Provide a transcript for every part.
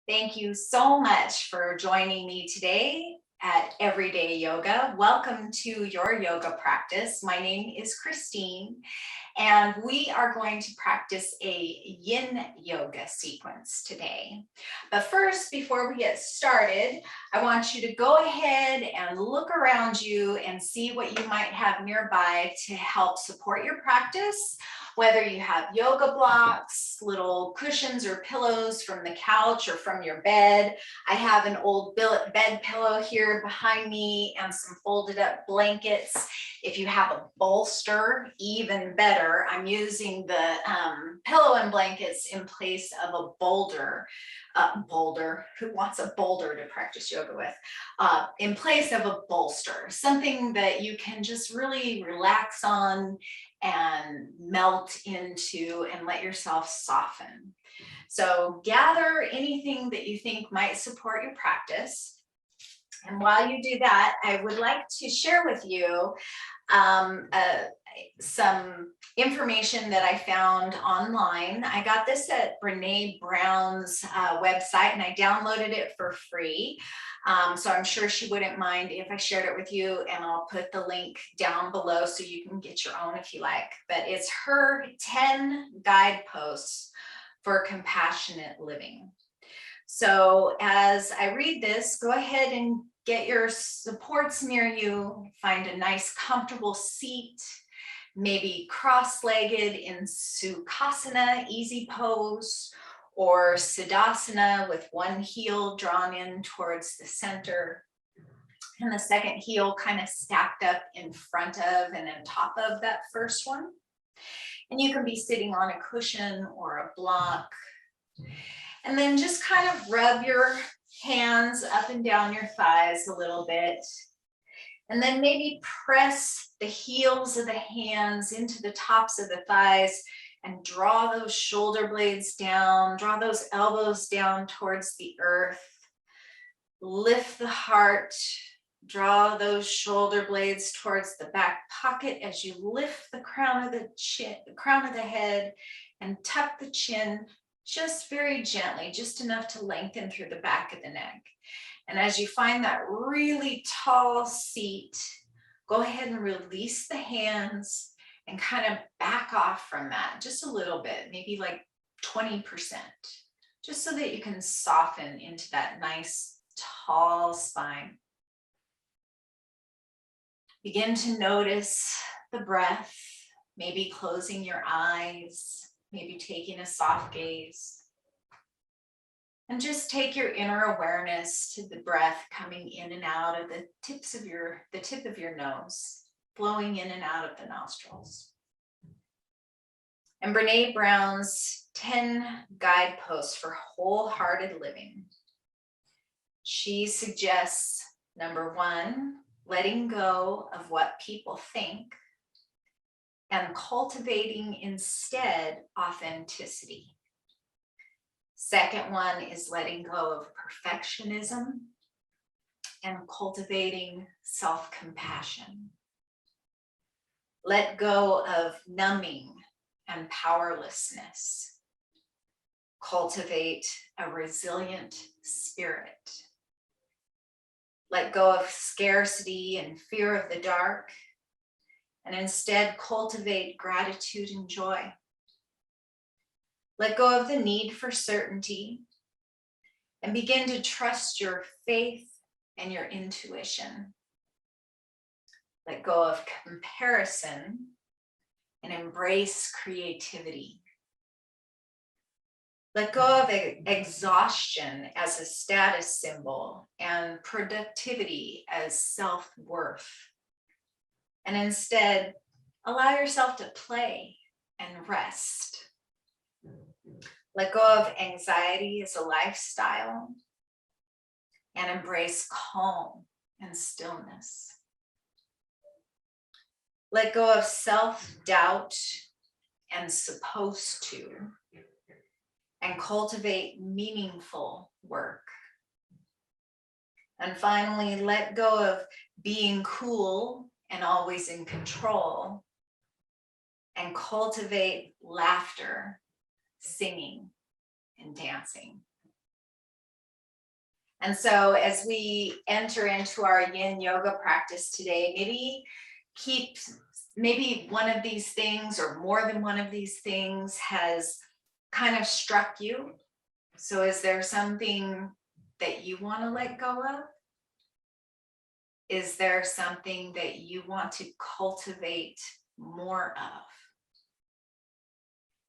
Thank you so much for joining me today at Everyday Yoga. Welcome to your yoga practice. My name is Christine, and we are going to practice a yin yoga sequence today. But first, before we get started, I want you to go ahead and look around you and see what you might have nearby to help support your practice. Whether you have yoga blocks, little cushions or pillows from the couch or from your bed. I have an old bed pillow here behind me and some folded up blankets. If you have a bolster, even better. I'm using the pillow and blankets in place of a boulder. Who wants a boulder to practice yoga with? In place of a bolster, something that you can just really relax on and melt into and let yourself soften. So gather anything that you think might support your practice. And while you do that, I would like to share with you some information that I found online. I got this at Brene Brown's website, and I downloaded it for free. So I'm sure she wouldn't mind if I shared it with you, and I'll put the link down below so you can get your own if you like. But it's her 10 guideposts for compassionate living. So as I read this, go ahead and get your supports near you. Find a nice comfortable seat, maybe cross-legged in Sukhasana, easy pose, or Siddhasana with one heel drawn in towards the center and the second heel kind of stacked up in front of and on top of that first one. And you can be sitting on a cushion or a block. And then just kind of rub your hands up and down your thighs a little bit. And then maybe press the heels of the hands into the tops of the thighs and draw those shoulder blades down, draw those elbows down towards the earth. Lift the heart, draw those shoulder blades towards the back pocket as you lift the crown of the chin, the crown of the head, and tuck the chin just very gently, just enough to lengthen through the back of the neck. And as you find that really tall seat, go ahead and release the hands and kind of back off from that just a little bit, maybe like 20%, just so that you can soften into that nice tall spine. Begin to notice the breath, maybe closing your eyes, maybe taking a soft gaze. And just take your inner awareness to the breath coming in and out of the tip of your nose, flowing in and out of the nostrils. And Brene Brown's 10 guideposts for wholehearted living. She suggests, number 1, letting go of what people think and cultivating instead authenticity. Second one is letting go of perfectionism and cultivating self-compassion. Let go of numbing and powerlessness. Cultivate a resilient spirit. Let go of scarcity and fear of the dark, and instead cultivate gratitude and joy. Let go of the need for certainty and begin to trust your faith and your intuition. Let go of comparison and embrace creativity. Let go of exhaustion as a status symbol and productivity as self-worth. And instead, allow yourself to play and rest. Let go of anxiety as a lifestyle and embrace calm and stillness. Let go of self-doubt and supposed to, and cultivate meaningful work. And finally, let go of being cool and always in control, and cultivate laughter, singing, and dancing. And so as we enter into our yin yoga practice today, maybe one of these things or more than one of these things has kind of struck you. So is there something that you want to let go of? Is there something that you want to cultivate more of?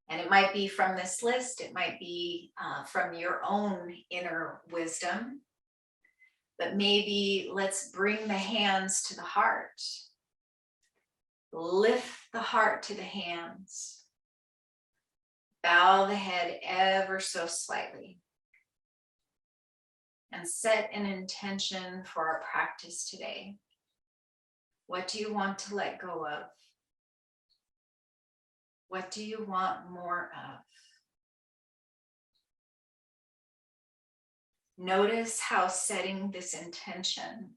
And it might be from this list, it might be from your own inner wisdom, but maybe let's bring the hands to the heart. Lift the heart to the hands. Bow the head ever so slightly. And set an intention for our practice today. What do you want to let go of? What do you want more of? Notice how setting this intention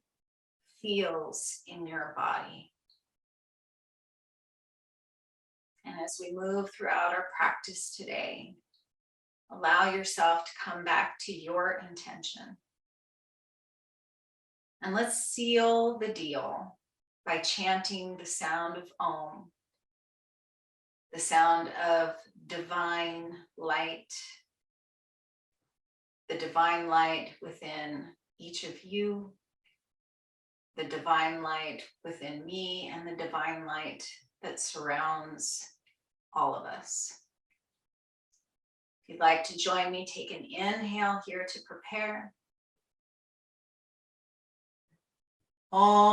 feels in your body. And as we move throughout our practice today, allow yourself to come back to your intention. And let's seal the deal by chanting the sound of Om, the sound of divine light, the divine light within each of you, the divine light within me, and the divine light that surrounds all of us. If you'd like to join me, take an inhale here to prepare. Om.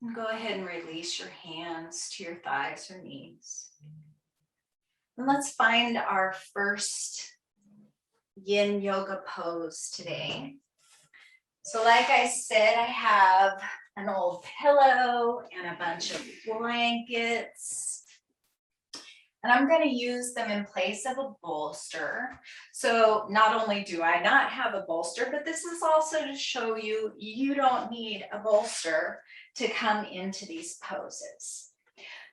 And go ahead and release your hands to your thighs or knees. And let's find our first yin yoga pose today. So like I said, I have an old pillow and a bunch of blankets. And I'm going to use them in place of a bolster. So not only do I not have a bolster, but this is also to show you, you don't need a bolster to come into these poses.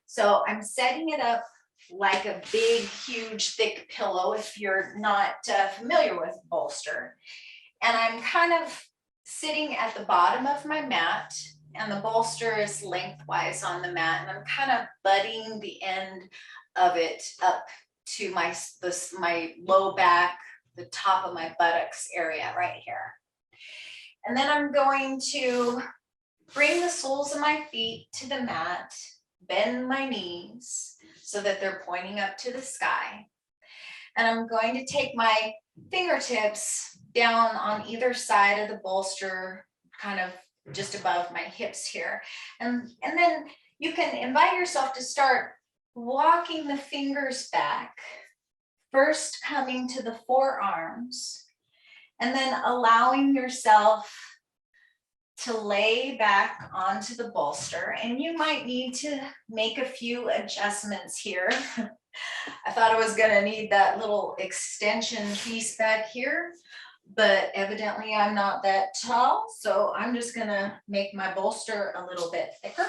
So I'm setting it up like a big, huge, thick pillow if you're not familiar with bolster. And I'm kind of sitting at the bottom of my mat, and the bolster is lengthwise on the mat, and I'm kind of butting the end of it up to my low back, the top of my buttocks area right here. And then I'm going to bring the soles of my feet to the mat, bend my knees so that they're pointing up to the sky. And I'm going to take my fingertips down on either side of the bolster, kind of just above my hips here. And then you can invite yourself to start walking the fingers back, first coming to the forearms, and then allowing yourself to lay back onto the bolster. And you might need to make a few adjustments here. I thought I was going to need that little extension piece back here, but evidently I'm not that tall, so I'm just going to make my bolster a little bit thicker.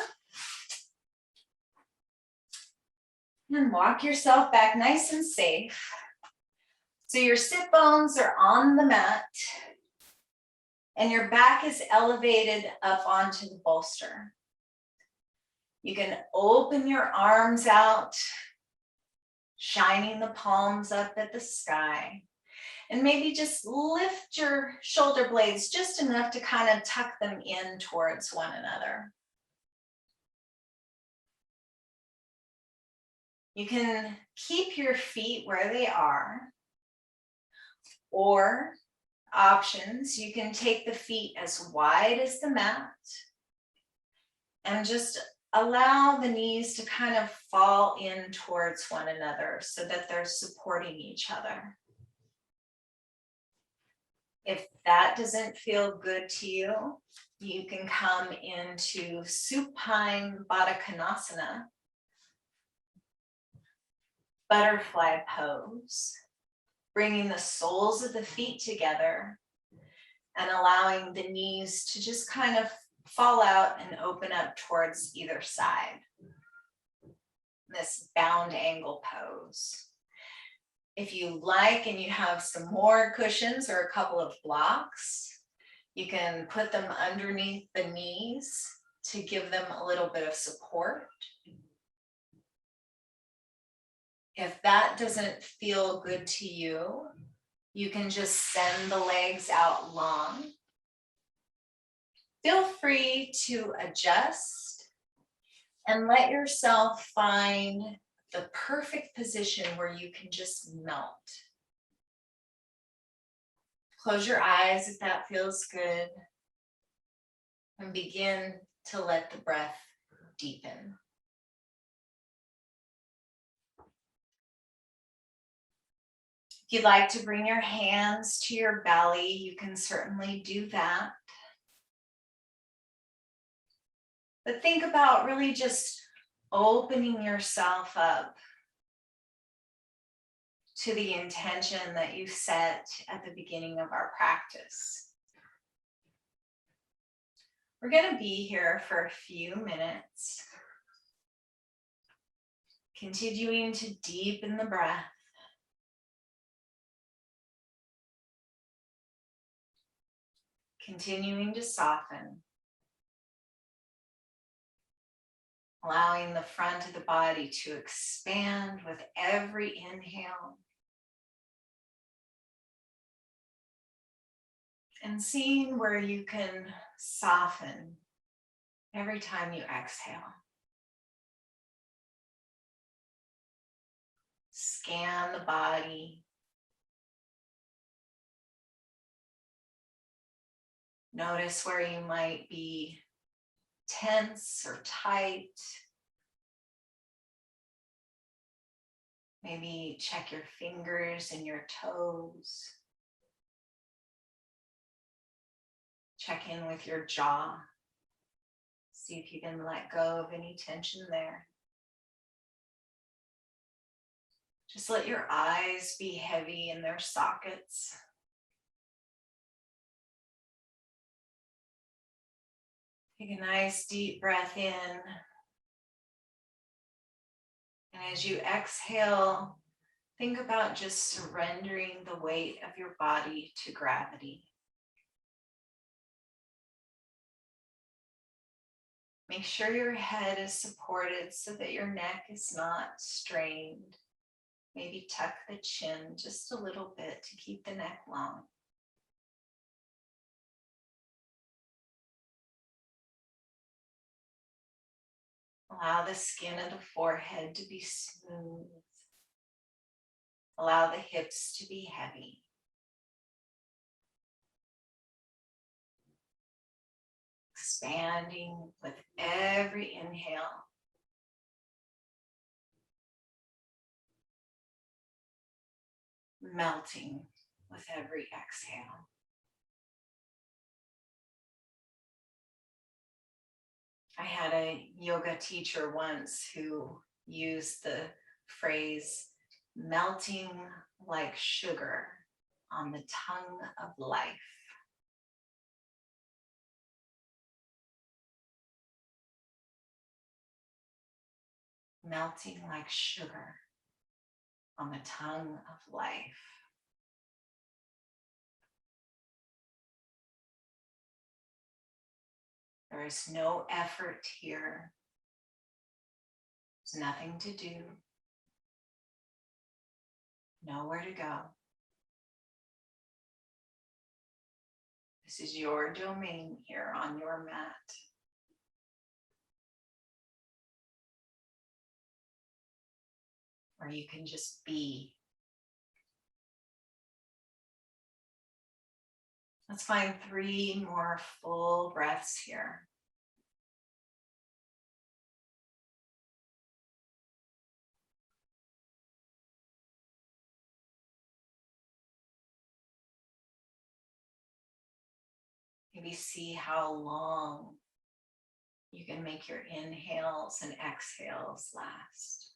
And walk yourself back nice and safe. So your sit bones are on the mat and your back is elevated up onto the bolster. You can open your arms out, shining the palms up at the sky, and maybe just lift your shoulder blades just enough to kind of tuck them in towards one another. You can keep your feet where they are, or options, you can take the feet as wide as the mat and just allow the knees to kind of fall in towards one another so that they're supporting each other. If that doesn't feel good to you, you can come into Supine Badakanasana, butterfly pose, bringing the soles of the feet together and allowing the knees to just kind of fall out and open up towards either side. This bound angle pose. If you like and you have some more cushions or a couple of blocks, you can put them underneath the knees to give them a little bit of support. If that doesn't feel good to you, you can just send the legs out long. Feel free to adjust and let yourself find the perfect position where you can just melt. Close your eyes if that feels good, and begin to let the breath deepen. If you'd like to bring your hands to your belly, you can certainly do that. But think about really just opening yourself up to the intention that you set at the beginning of our practice. We're going to be here for a few minutes, continuing to deepen the breath. Continuing to soften, allowing the front of the body to expand with every inhale, and seeing where you can soften every time you exhale. Scan the body. Notice where you might be tense or tight. Maybe check your fingers and your toes. Check in with your jaw. See if you can let go of any tension there. Just let your eyes be heavy in their sockets. Take a nice deep breath in. And as you exhale, think about just surrendering the weight of your body to gravity. Make sure your head is supported so that your neck is not strained. Maybe tuck the chin just a little bit to keep the neck long. Allow the skin of the forehead to be smooth. Allow the hips to be heavy. Expanding with every inhale. Melting with every exhale. I had a yoga teacher once who used the phrase melting like sugar on the tongue of life. Melting like sugar on the tongue of life. There is no effort here. There's nothing to do. Nowhere to go. This is your domain here on your mat. Where you can just be. Let's find 3 more full breaths here. Maybe see how long you can make your inhales and exhales last.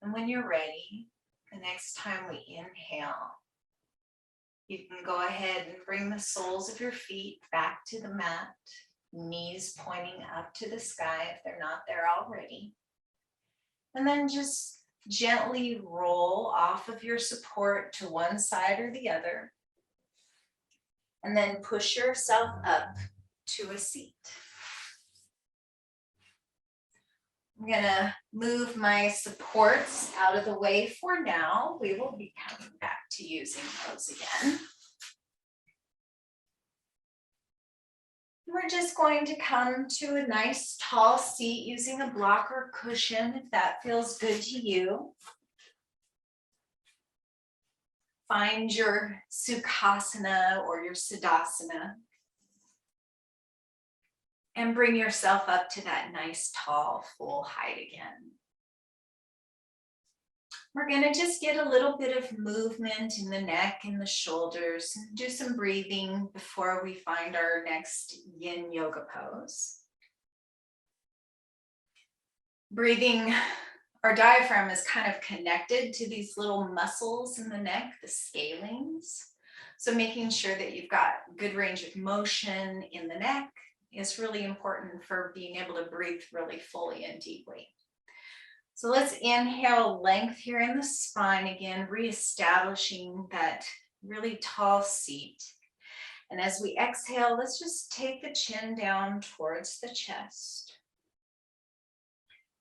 And when you're ready, the next time we inhale, you can go ahead and bring the soles of your feet back to the mat, knees pointing up to the sky if they're not there already. And then just gently roll off of your support to one side or the other. And then push yourself up to a seat. I'm gonna move my supports out of the way for now. We will be coming back to using those again. We're just going to come to a nice tall seat using a block or cushion if that feels good to you. Find your Sukhasana or your Siddhasana. And bring yourself up to that nice tall full height again. We're going to just get a little bit of movement in the neck and the shoulders. Do some breathing before we find our next yin yoga pose. Breathing, our diaphragm is kind of connected to these little muscles in the neck, the scalenes. So making sure that you've got good range of motion in the neck is really important for being able to breathe really fully and deeply. So let's inhale length here in the spine again, reestablishing that really tall seat. And as we exhale, let's just take the chin down towards the chest.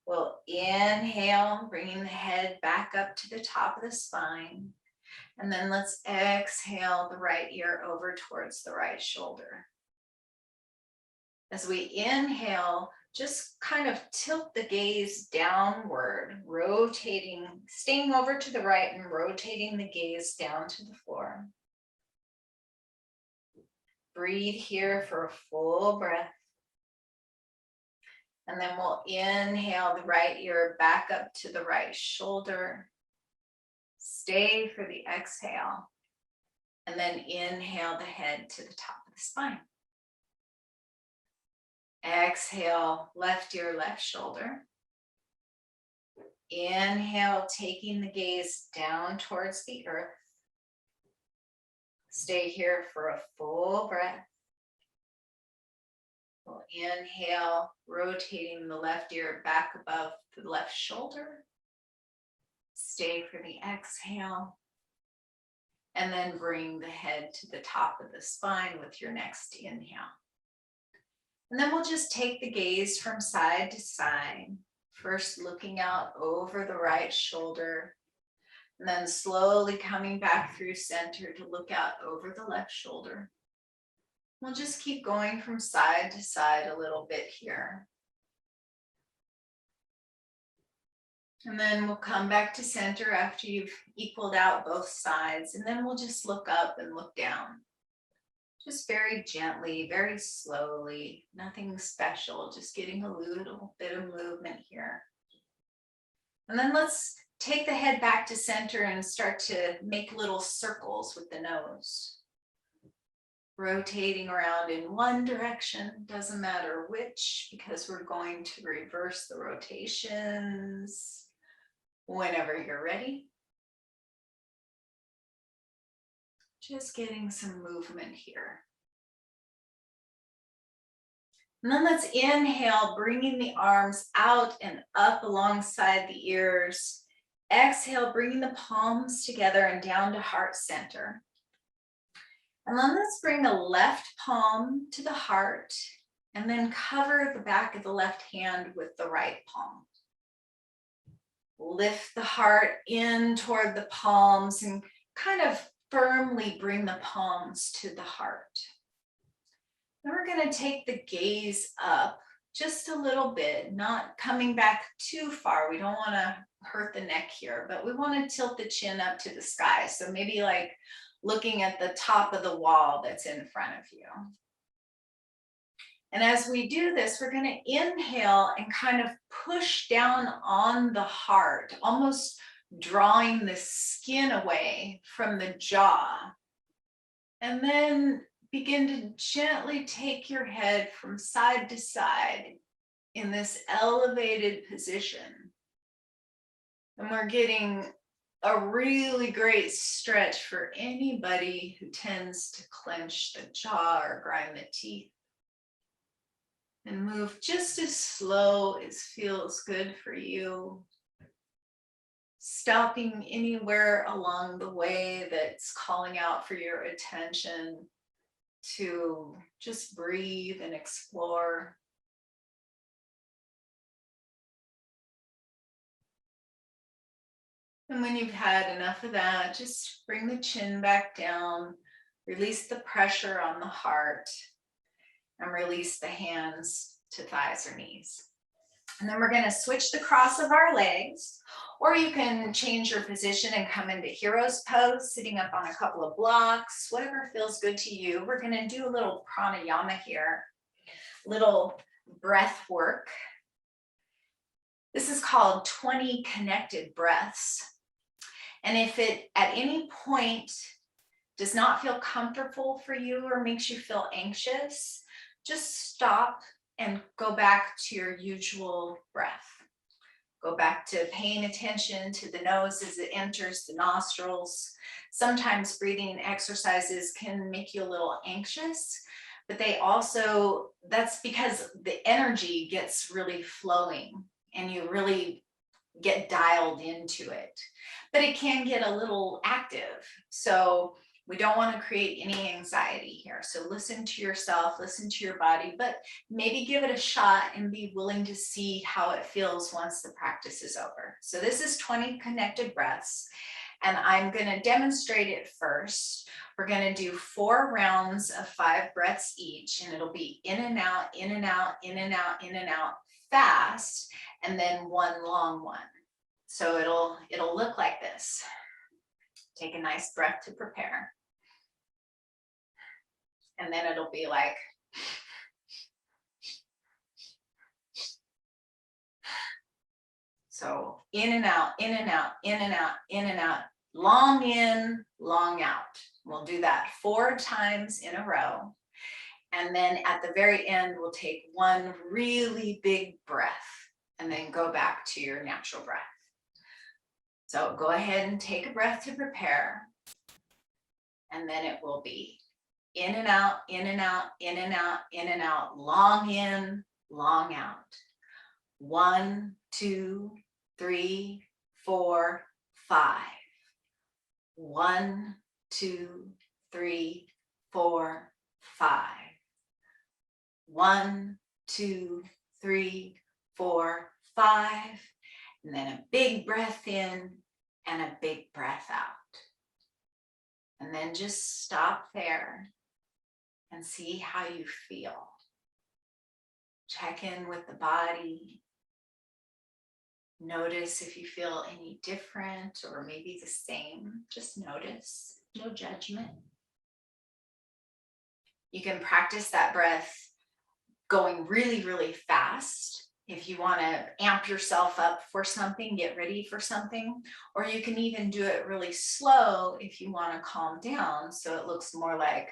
We'll inhale, bringing the head back up to the top of the spine. And then let's exhale the right ear over towards the right shoulder. As we inhale, just kind of tilt the gaze downward, rotating, staying over to the right and rotating the gaze down to the floor. Breathe here for a full breath. And then we'll inhale the right ear back up to the right shoulder. Stay for the exhale. And then inhale the head to the top of the spine. Exhale, left ear, left shoulder. Inhale, taking the gaze down towards the earth. Stay here for a full breath. We'll inhale, rotating the left ear back above the left shoulder. Stay for the exhale. And then bring the head to the top of the spine with your next inhale. And then we'll just take the gaze from side to side, first looking out over the right shoulder, and then slowly coming back through center to look out over the left shoulder. We'll just keep going from side to side a little bit here. And then we'll come back to center after you've equaled out both sides, and then we'll just look up and look down. Just very gently, very slowly, nothing special, just getting a little bit of movement here. And then let's take the head back to center and start to make little circles with the nose. Rotating around in one direction, doesn't matter which, because we're going to reverse the rotations whenever you're ready. Just getting some movement here. And then let's inhale, bringing the arms out and up alongside the ears. Exhale, bringing the palms together and down to heart center. And then let's bring the left palm to the heart and then cover the back of the left hand with the right palm. Lift the heart in toward the palms and kind of firmly bring the palms to the heart. Then we're going to take the gaze up just a little bit, not coming back too far. We don't want to hurt the neck here, but we want to tilt the chin up to the sky. So maybe like looking at the top of the wall that's in front of you. And as we do this, we're going to inhale and kind of push down on the heart, almost drawing the skin away from the jaw. And then begin to gently take your head from side to side in this elevated position. And we're getting a really great stretch for anybody who tends to clench the jaw or grind the teeth. And move just as slow as feels good for you. Stopping anywhere along the way that's calling out for your attention to just breathe and explore. And when you've had enough of that, just bring the chin back down, release the pressure on the heart, and release the hands to thighs or knees. And then we're going to switch the cross of our legs, or you can change your position and come into hero's pose, sitting up on a couple of blocks, whatever feels good to you. We're going to do a little pranayama here, little breath work. This is called 20 connected breaths. And if it at any point does not feel comfortable for you or makes you feel anxious, just stop and go back to your usual breath. Go back to paying attention to the nose as it enters the nostrils. Sometimes breathing exercises can make you a little anxious, but that's because the energy gets really flowing and you really get dialed into it. But it can get a little active. So we don't want to create any anxiety here. So listen to yourself, listen to your body, but maybe give it a shot and be willing to see how it feels once the practice is over. So this is 20 connected breaths, and I'm going to demonstrate it first. We're going to do 4 rounds of 5 breaths each, and it'll be in and out, in and out, in and out, in and out, fast, and then one long one. So it'll look like this. Take a nice breath to prepare. And then it'll be like, so in and out, in and out, in and out, in and out, long in, long out. We'll do that 4 times in a row. And then at the very end, we'll take one really big breath and then go back to your natural breath. So go ahead and take a breath to prepare. And then it will be in and out, in and out, in and out, in and out, long in, long out. 1, 2, 3, 4, 5. 1, 2, 3, 4, 5. 1, 2, 3, 4, 5. And then a big breath in and a big breath out. And then just stop there and see how you feel. Check in with the body. Notice if you feel any different or maybe the same. Just notice, no judgment. You can practice that breath going really, really fast. If you want to amp yourself up for something, get ready for something, or you can even do it really slow if you want to calm down. So it looks more like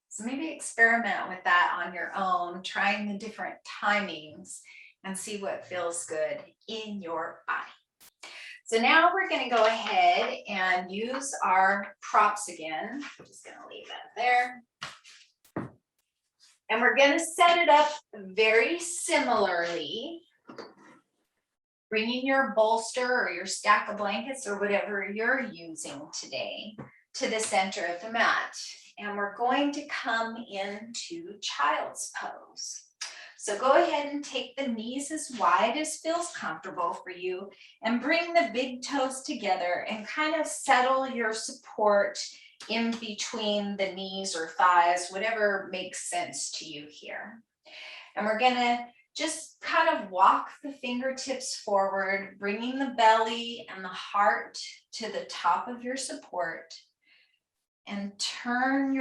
so maybe experiment with that on your own, trying the different timings and see what feels good in your body. So now we're going to go ahead and use our props again. I'm just going to leave that there. And we're going to set it up very similarly, bringing your bolster or your stack of blankets or whatever you're using today to the center of the mat. And we're going to come into child's pose. So go ahead and take the knees as wide as feels comfortable for you and bring the big toes together and kind of settle your support in between the knees or thighs, whatever makes sense to you here. And we're gonna just kind of walk the fingertips forward, bringing the belly and the heart to the top of your support, and turn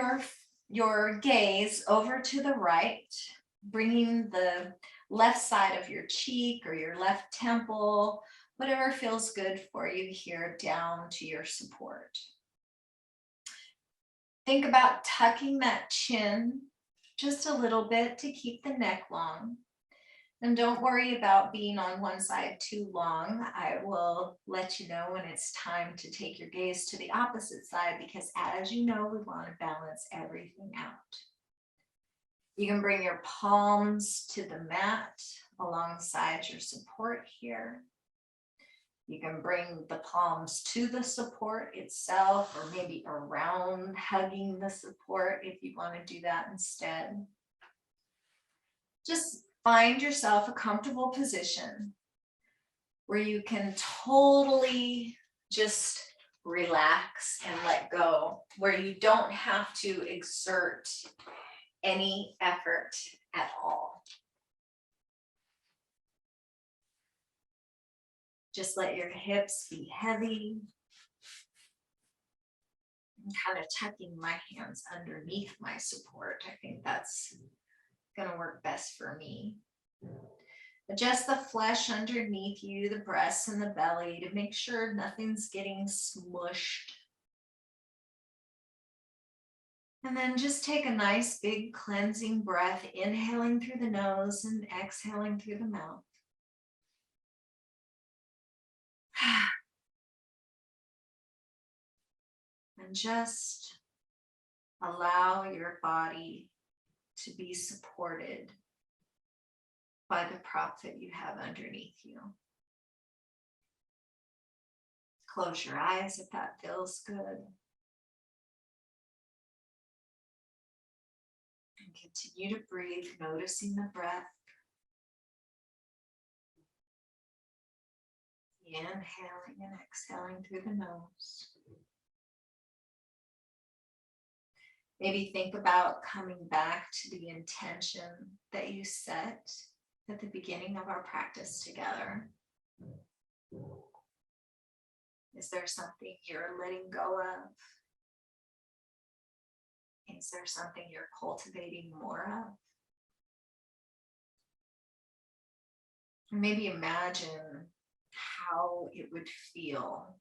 your gaze over to the right, bringing the left side of your cheek or your left temple whatever feels good for you here down to your support. Think about tucking that chin just a little bit to keep the neck long. And don't worry about being on one side too long. I will let you know when it's time to take your gaze to the opposite side, because as you know, we want to balance everything out. You can bring your palms to the mat alongside your support here. You can bring the palms to the support itself, or maybe around, hugging the support if you want to do that instead. Just find yourself a comfortable position where you can totally just relax and let go, where you don't have to exert any effort at all. Just let your hips be heavy. I'm kind of tucking my hands underneath my support. I think that's going to work best for me. Adjust the flesh underneath you, the breasts and the belly, to make sure nothing's getting smushed. And then just take a nice big cleansing breath, inhaling through the nose and exhaling through the mouth. And just allow your body to be supported by the prop that you have underneath you. Close your eyes if that feels good. And continue to breathe, noticing the breath. Inhaling and exhaling through the nose. Maybe think about coming back to the intention that you set at the beginning of our practice together. Is there something you're letting go of? Is there something you're cultivating more of? And maybe imagine how it would feel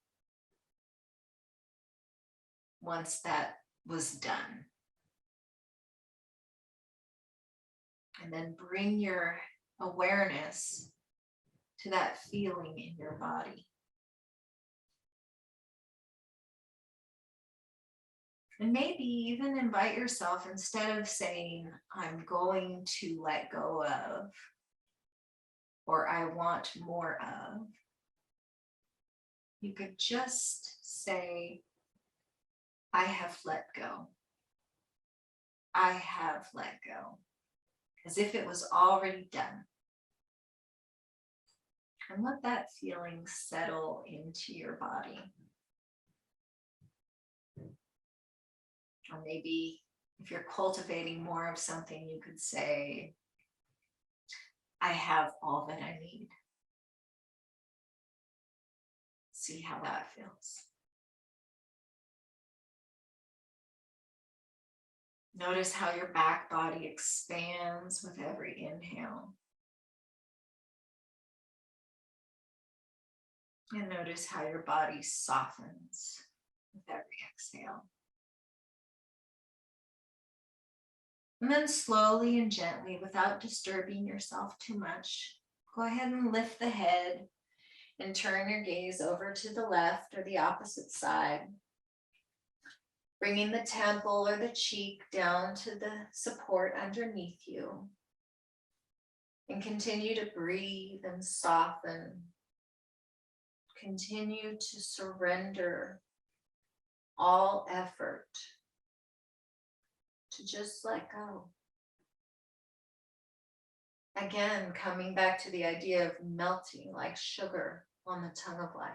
once that was done. And then bring your awareness to that feeling in your body. And maybe even invite yourself, instead of saying, I'm going to let go of, or I want more of, you could just say, I have let go. I have let go. As if it was already done. And let that feeling settle into your body. Or maybe if you're cultivating more of something, you could say, I have all that I need. See how that feels. Notice how your back body expands with every inhale. And notice how your body softens with every exhale. And then slowly and gently, without disturbing yourself too much, go ahead and lift the head and turn your gaze over to the left or the opposite side. Bringing the temple or the cheek down to the support underneath you. And continue to breathe and soften. Continue to surrender all effort to just let go. Again, coming back to the idea of melting like sugar on the tongue of life.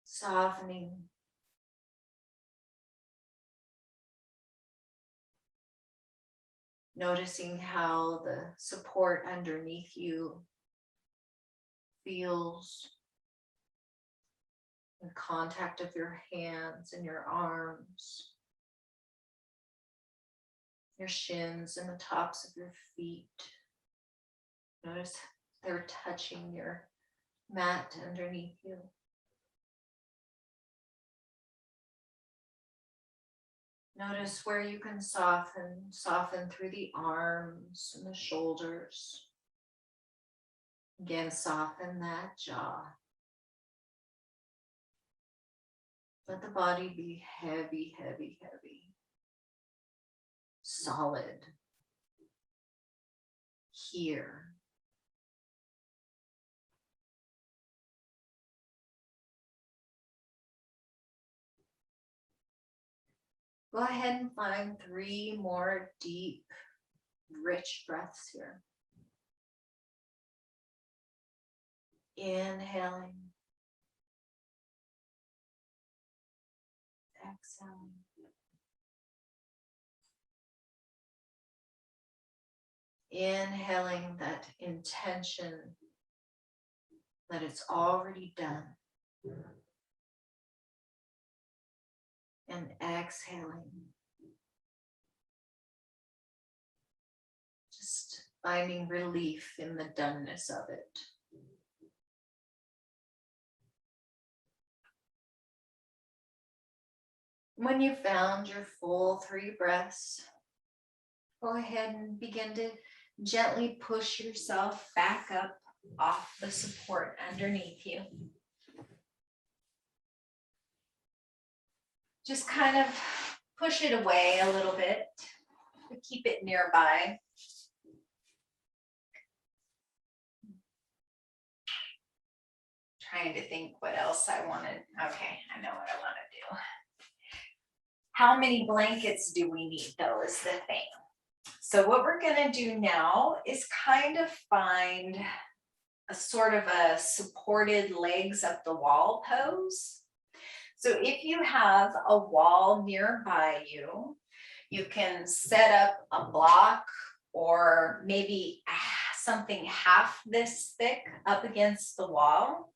Softening. Noticing how the support underneath you feels. The contact of your hands and your arms. your shins and the tops of your feet. Notice they're touching your mat underneath you. Notice where you can soften through the arms and the shoulders. Again, soften that jaw. Let the body be heavy, heavy, heavy. Solid. Here. Go ahead and find 3 more deep, rich breaths here. Inhaling. Exhaling. Inhaling that intention that it's already done. And exhaling. Just finding relief in the doneness of it. When you found your full 3 breaths, go ahead and begin to gently push yourself back up off the support underneath you. Just kind of push it away a little bit to keep it nearby. Trying to think what else I wanted. Okay, I know what I want to do. How many blankets do we need though is the thing. So what we're going to do now is kind of find a sort of a supported legs up the wall pose. So if you have a wall nearby you, you can set up a block or maybe something half this thick up against the wall.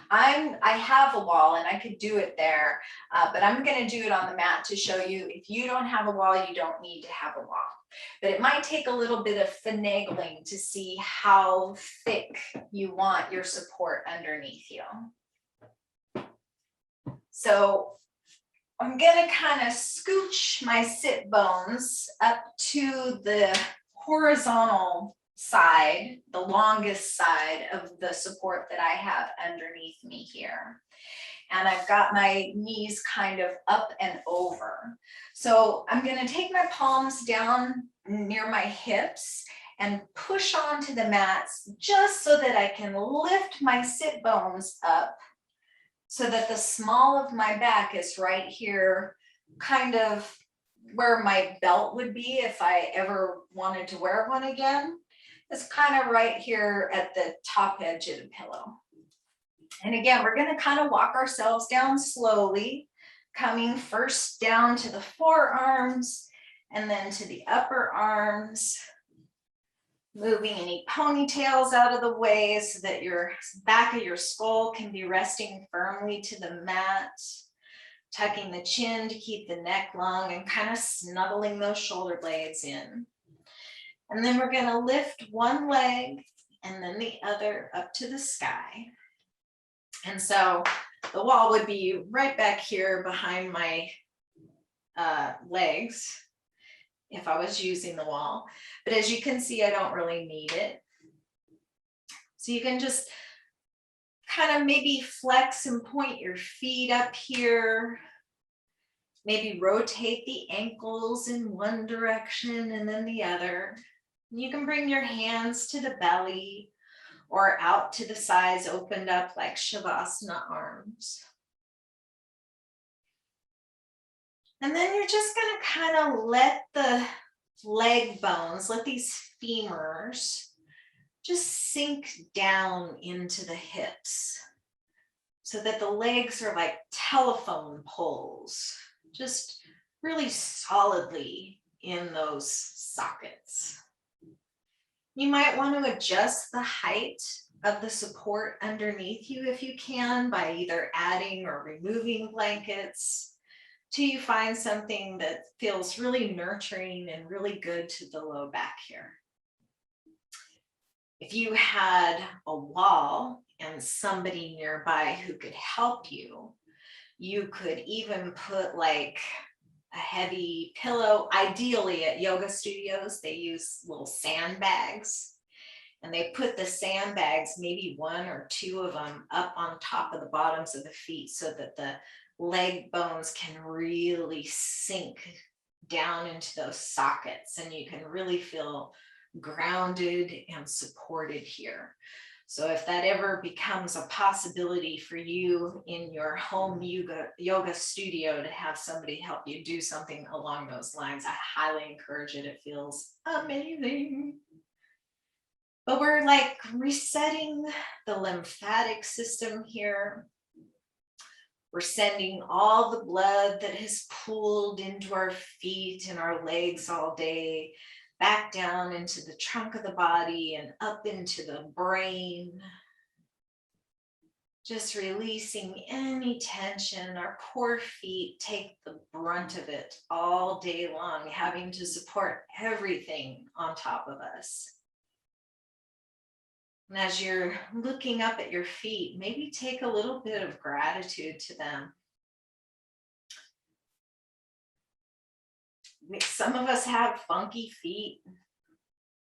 I have a wall and I could do it there, but I'm going to do it on the mat to show you if you don't have a wall, you don't need to have a wall. But it might take a little bit of finagling to see how thick you want your support underneath you. So I'm going to kind of scooch my sit bones up to the horizontal side, the longest side of the support that I have underneath me here. And I've got my knees kind of up and over. So I'm going to take my palms down near my hips and push onto the mats just so that I can lift my sit bones up so that the small of my back is right here, kind of where my belt would be if I ever wanted to wear one again. It's kind of right here at the top edge of the pillow. And again, we're going to kind of walk ourselves down slowly, coming first down to the forearms and then to the upper arms, moving any ponytails out of the way so that your back of your skull can be resting firmly to the mat, tucking the chin to keep the neck long and kind of snuggling those shoulder blades in. And then we're going to lift one leg and then the other up to the sky. And so the wall would be right back here behind my legs if I was using the wall. But as you can see, I don't really need it. So you can just kind of maybe flex and point your feet up here. Maybe rotate the ankles in one direction and then the other. You can bring your hands to the belly or out to the sides, opened up like Shavasana arms. And then you're just going to kind of let the leg bones, let these femurs just sink down into the hips so that the legs are like telephone poles, just really solidly in those sockets. You might want to adjust the height of the support underneath you if you can by either adding or removing blankets. till you find something that feels really nurturing and really good to the low back here. If you had a wall and somebody nearby who could help you, you could even put like a heavy pillow. Ideally at yoga studios, they use little sandbags, and they put the sandbags, maybe one or two of them, up on top of the bottoms of the feet so that the leg bones can really sink down into those sockets and you can really feel grounded and supported here. So if that ever becomes a possibility for you in your home yoga studio to have somebody help you do something along those lines, I highly encourage it. It feels amazing. But we're like resetting the lymphatic system here. We're sending all the blood that has pooled into our feet and our legs all day back down into the trunk of the body and up into the brain. Just releasing any tension. Our poor feet take the brunt of it all day long, having to support everything on top of us. And as you're looking up at your feet, maybe take a little bit of gratitude to them. Some of us have funky feet.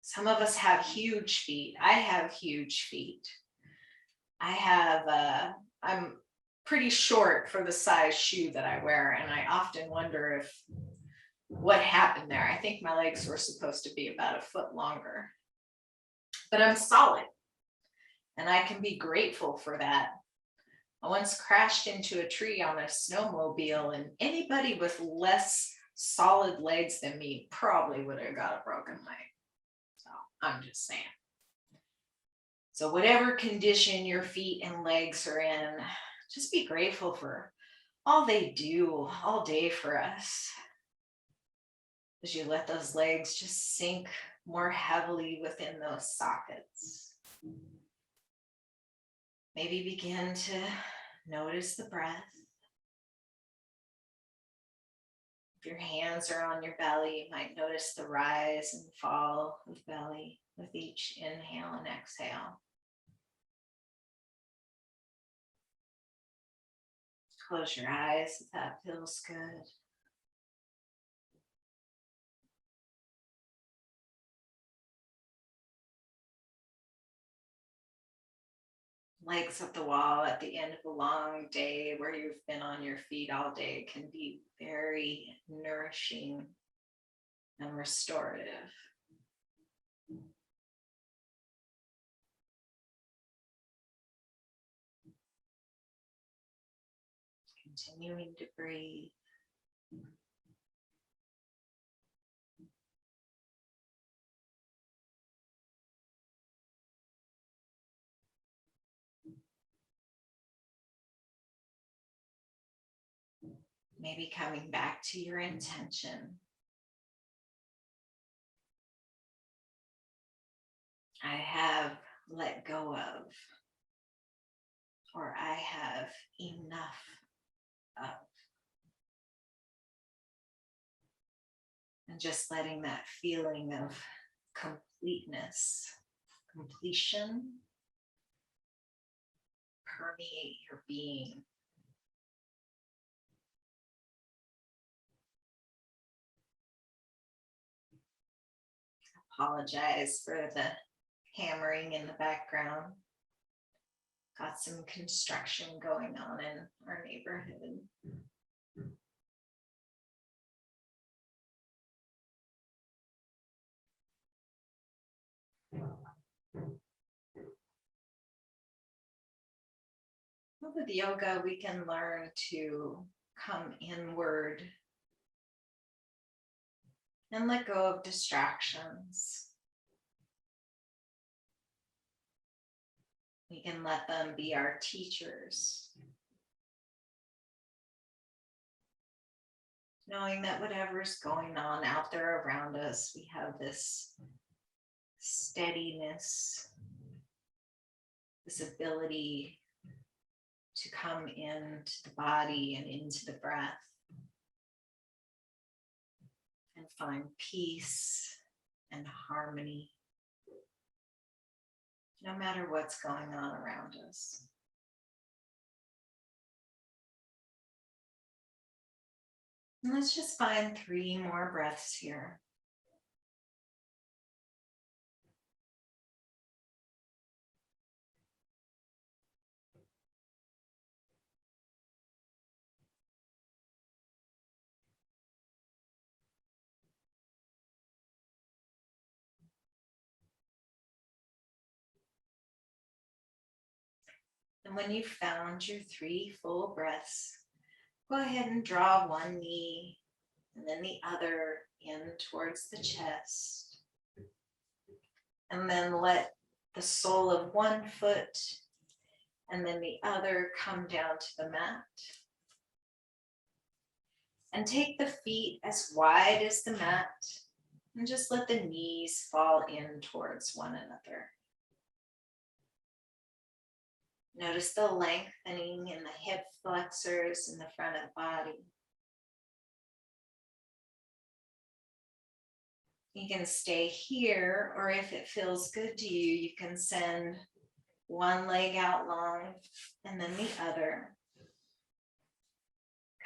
Some of us have huge feet. I have huge feet. I'm pretty short for the size shoe that I wear, and I often wonder if what happened there. I think my legs were supposed to be about a foot longer, but I'm solid. And I can be grateful for that. I once crashed into a tree on a snowmobile, and anybody with less solid legs than me probably would have got a broken leg. So I'm just saying. So whatever condition your feet and legs are in, just be grateful for all they do all day for us. As you let those legs just sink more heavily within those sockets. Maybe begin to notice the breath. If your hands are on your belly, you might notice the rise and fall of belly with each inhale and exhale. Close your eyes if that feels good. Legs up the wall at the end of a long day where you've been on your feet all day can be very nourishing and restorative. Continuing to breathe. Maybe coming back to your intention. I have let go of, or I have enough of. And just letting that feeling of completeness, completion, permeate your being. Apologize for the hammering in the background. Got some construction going on in our neighborhood. With yoga, we can learn to come inward and let go of distractions. We can let them be our teachers. Knowing that whatever's going on out there around us, we have this steadiness, this ability to come into the body and into the breath. and find peace and harmony, no matter what's going on around us. And let's just find 3 more breaths here. And when you've found your 3 full breaths, go ahead and draw one knee and then the other in towards the chest. And then let the sole of one foot and then the other come down to the mat. And take the feet as wide as the mat and just let the knees fall in towards one another. Notice the lengthening in the hip flexors in the front of the body. You can stay here, or if it feels good to you, you can send one leg out long and then the other,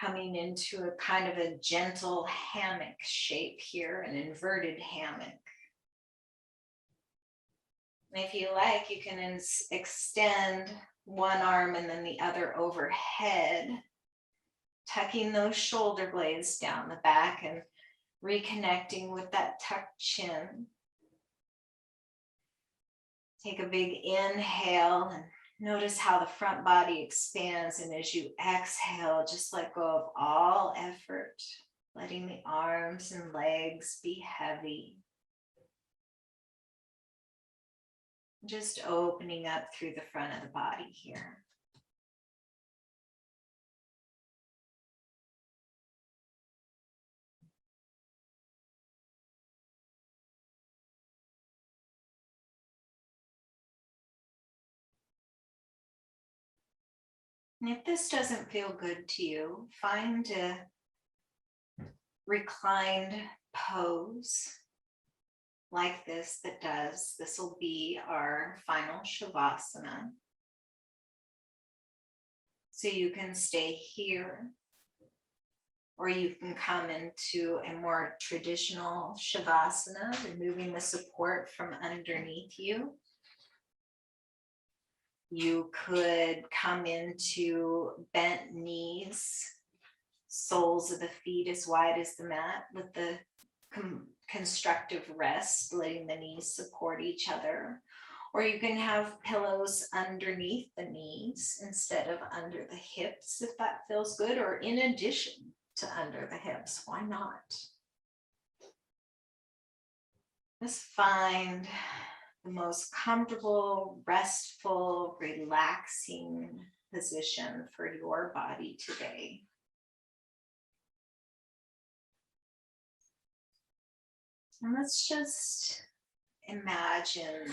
coming into a kind of a gentle hammock shape here, an inverted hammock. And if you like, you can extend one arm and then the other overhead, tucking those shoulder blades down the back and reconnecting with that tucked chin. Take a big inhale and notice how the front body expands. And as you exhale, just let go of all effort, letting the arms and legs be heavy. Just opening up through the front of the body here. And if this doesn't feel good to you, find a reclined pose like this that does. This will be our final Shavasana. So you can stay here, or you can come into a more traditional Shavasana, removing the support from underneath you. You could come into bent knees, soles of the feet as wide as the mat, with the constructive rest, letting the knees support each other. Or you can have pillows underneath the knees instead of under the hips, if that feels good, or in addition to under the hips. Why not? Just find the most comfortable, restful, relaxing position for your body today. And let's just imagine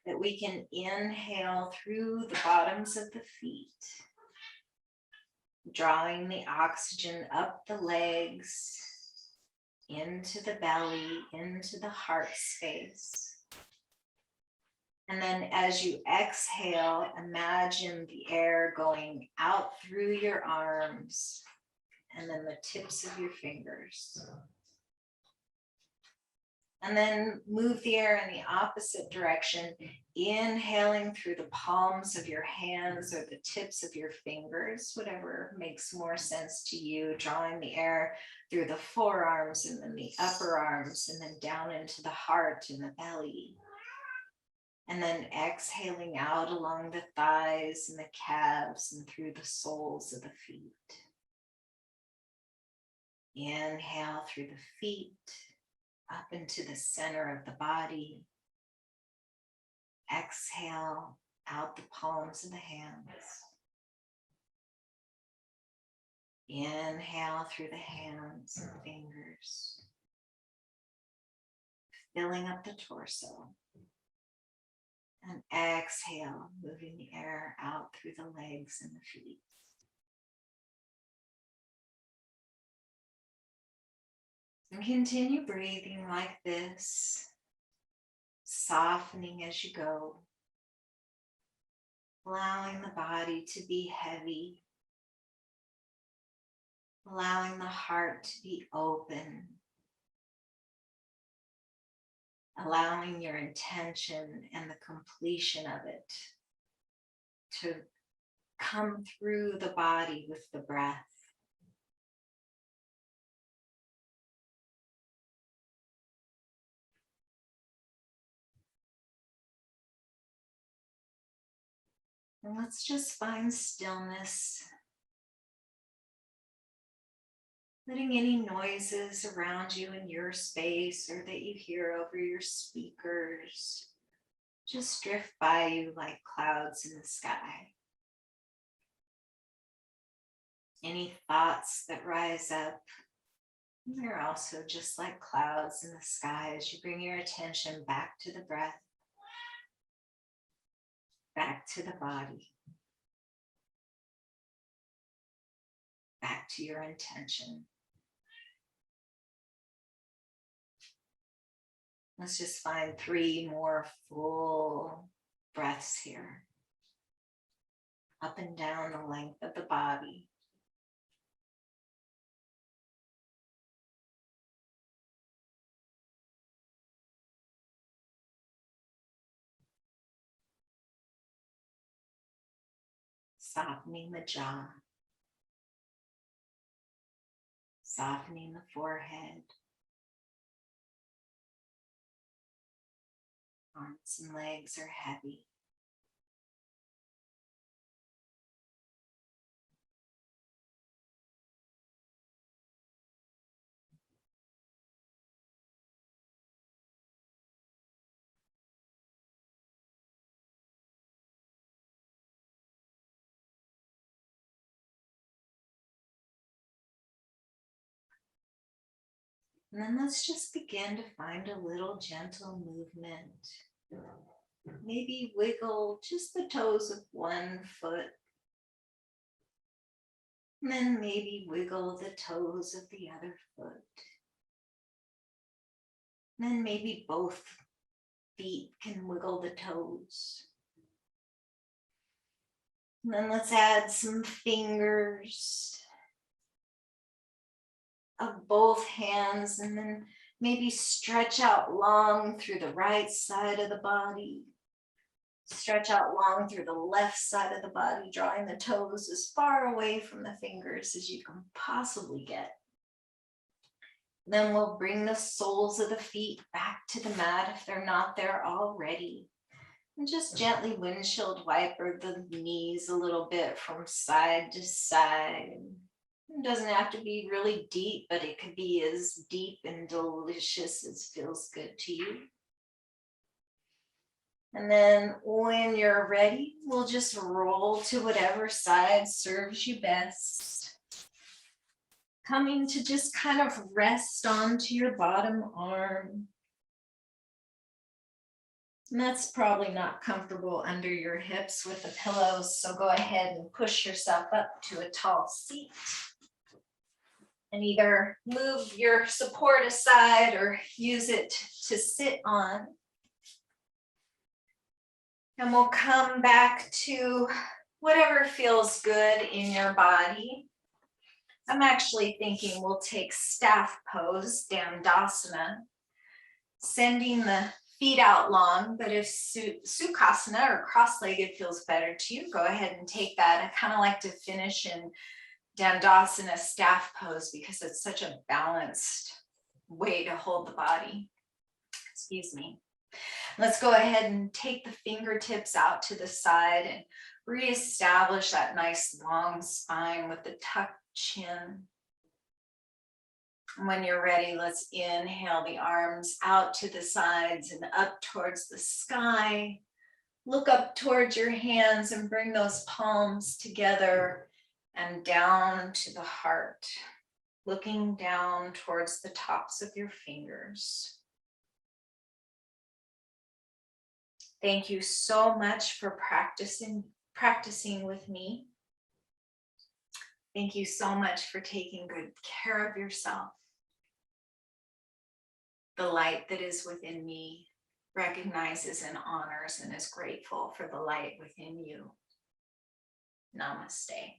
that we can inhale through the bottoms of the feet, drawing the oxygen up the legs, into the belly, into the heart space. And then as you exhale, imagine the air going out through your arms and then the tips of your fingers. And then move the air in the opposite direction, inhaling through the palms of your hands or the tips of your fingers, whatever makes more sense to you, drawing the air through the forearms and then the upper arms and then down into the heart and the belly. And then exhaling out along the thighs and the calves and through the soles of the feet. Inhale through the feet, up into the center of the body. Exhale out the palms of the hands. Inhale through the hands and fingers, filling up the torso. And exhale, moving the air out through the legs and the feet. And continue breathing like this, softening as you go, allowing the body to be heavy, allowing the heart to be open, allowing your intention and the completion of it to come through the body with the breath. And let's just find stillness, letting any noises around you in your space or that you hear over your speakers just drift by you like clouds in the sky. Any thoughts that rise up, they're also just like clouds in the sky as you bring your attention back to the breath, back to the body, back to your intention. Let's just find 3 more full breaths here, up and down the length of the body. Softening the jaw, softening the forehead, arms and legs are heavy. And then let's just begin to find a little gentle movement. Maybe wiggle just the toes of one foot. And then maybe wiggle the toes of the other foot. And then maybe both feet can wiggle the toes. And then let's add some fingers of both hands, and then maybe stretch out long through the right side of the body. Stretch out long through the left side of the body, drawing the toes as far away from the fingers as you can possibly get. Then we'll bring the soles of the feet back to the mat if they're not there already. And just gently windshield wiper the knees a little bit from side to side. It doesn't have to be really deep, but it could be as deep and delicious as feels good to you. And then when you're ready, we'll just roll to whatever side serves you best. Coming to just kind of rest onto your bottom arm. And that's probably not comfortable under your hips with the pillows, so go ahead and push yourself up to a tall seat. And either move your support aside or use it to sit on. And we'll come back to whatever feels good in your body. I'm actually thinking we'll take staff pose, Dandasana, sending the feet out long, but if Sukhasana or cross-legged feels better to you, go ahead and take that. I kind of like to finish in Dandasana staff pose because it's such a balanced way to hold the body. Excuse me. Let's go ahead and take the fingertips out to the side and reestablish that nice long spine with the tucked chin. When you're ready, let's inhale the arms out to the sides and up towards the sky. Look up towards your hands and bring those palms together and down to the heart, looking down towards the tops of your fingers. Thank you so much for practicing with me. Thank you so much for taking good care of yourself. The light that is within me recognizes and honors and is grateful for the light within you. Namaste.